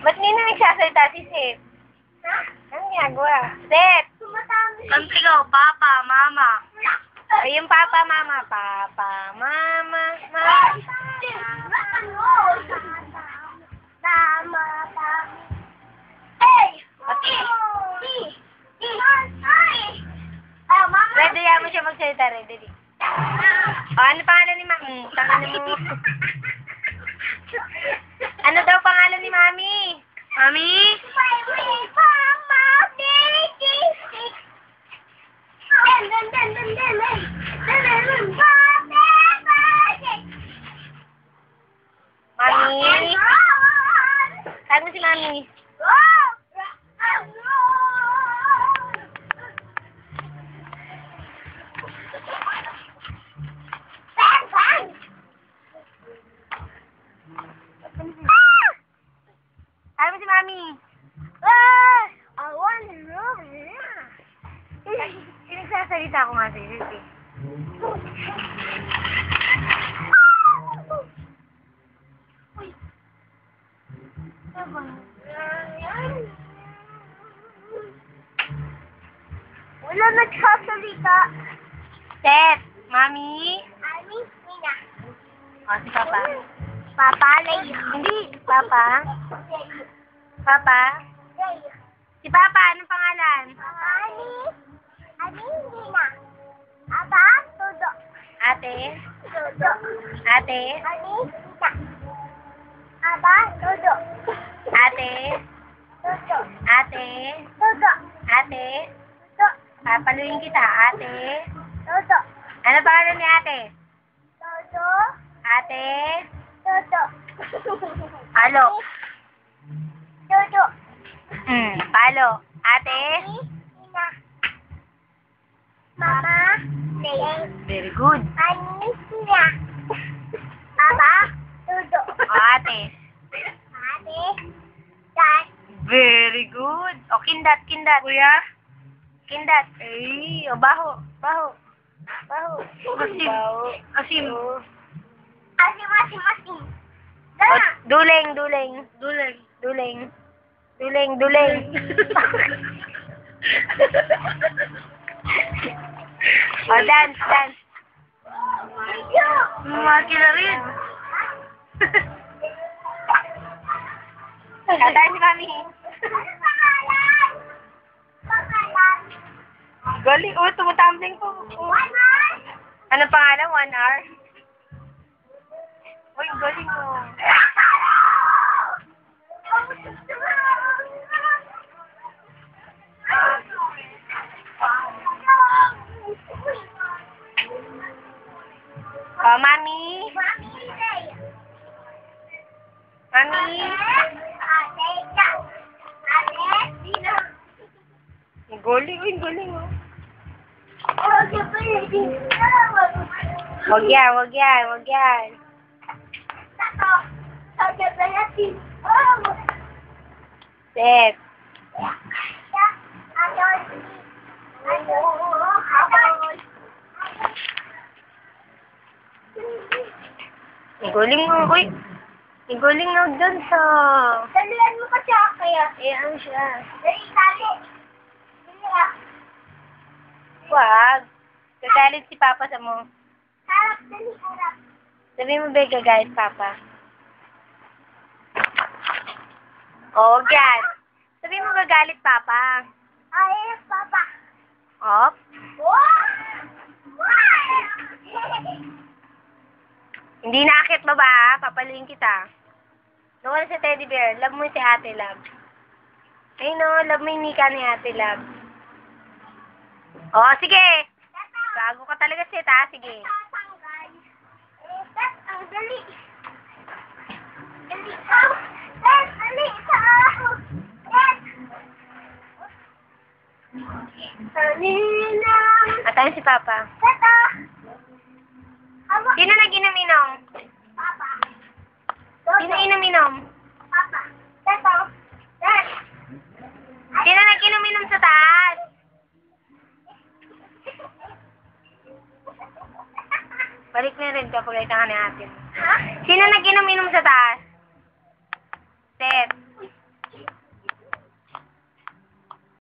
Ba't hindi na nagsasalita si Seth? Anong ginagawa? Seth! Ang sigaw, Papa, Mama. O yung Papa, Mama. Papa, Mama, Mama. Ready, mo siya magsalita, ready. O, ano pangalan ni Mami? Tangan mo. Ano daw pangalan ni Mami? Mami? Mami? Saan mo si Mami? Saan mo si Mami? Pinagsasalita ko nga sa iyo, eh. Wala nagsasalita. Seth, Mami? Mami, Nina. O, si Papa. Papa, Lay. Hindi, Papa. Papa? Lay. Si Papa, anong pangalan? Ani, Nina. Aba, Todo. Ate? Todo. Ate? Ani, Nina. Aba, Todo. Ate? Todo. Ate? Todo. Ate? Todo. Papaluin kita, ate. Todo. Ano pangalan ni ate? Todo. Ate? Todo. Palo. Todo. Palo. Ate? Nina. Mama, Lay. Very good. Ani, Nina. Aba, Todo. O, ate? Ate, Dad. Very good. O, kindat, kindat. Kuya? Kindat. Ay, o, baho. Baho. Baho. Asim. Asim. Asim. O, Dala. duleng, duleng. Duleng. Duleng. Duleng, duleng. O, dance, dance. Maki na rin. Kata si Mami. Galing. Oh, tumutambling po. Ano pangalan? 1 hour? Uy, galing mo. Oh, Mami. Mami. Galing. Uy, galing mo. Wag yan, wag yan, wag yan. Seth. Galing mo, uy. Galing na dun sa... Dalian mo kasi ako kaya. ano siya? Dali, tali. Dali ah. Wag. Gagalit si Papa sa mo. Harap, dali, harap. Sabi mo ba gagalit, Papa? O, wag yan. Sabi mo gagalit, Papa. Ay, Papa. Op. Hindi na akit baba, ha? Papaluin kita. Nawala si Teddy Bear. Love mo si Ate Love. Ay no, love mo yung nika ni Ate Love. O, sige. Gago ka talaga, Seth, ha? Sige. Tatanggal. Ang dali. Dali. Dali. Kanina. Atayin si Papa. Tata. Tawa. Sino nag-inom-inom? Papa. Sino inom-inom? Papa. Teto. Dad. Sino nag-inom-inom sa taas? Balik na rin kapag ay ni ate. Ha? Sino nag-inom-inom sa taas? Tet.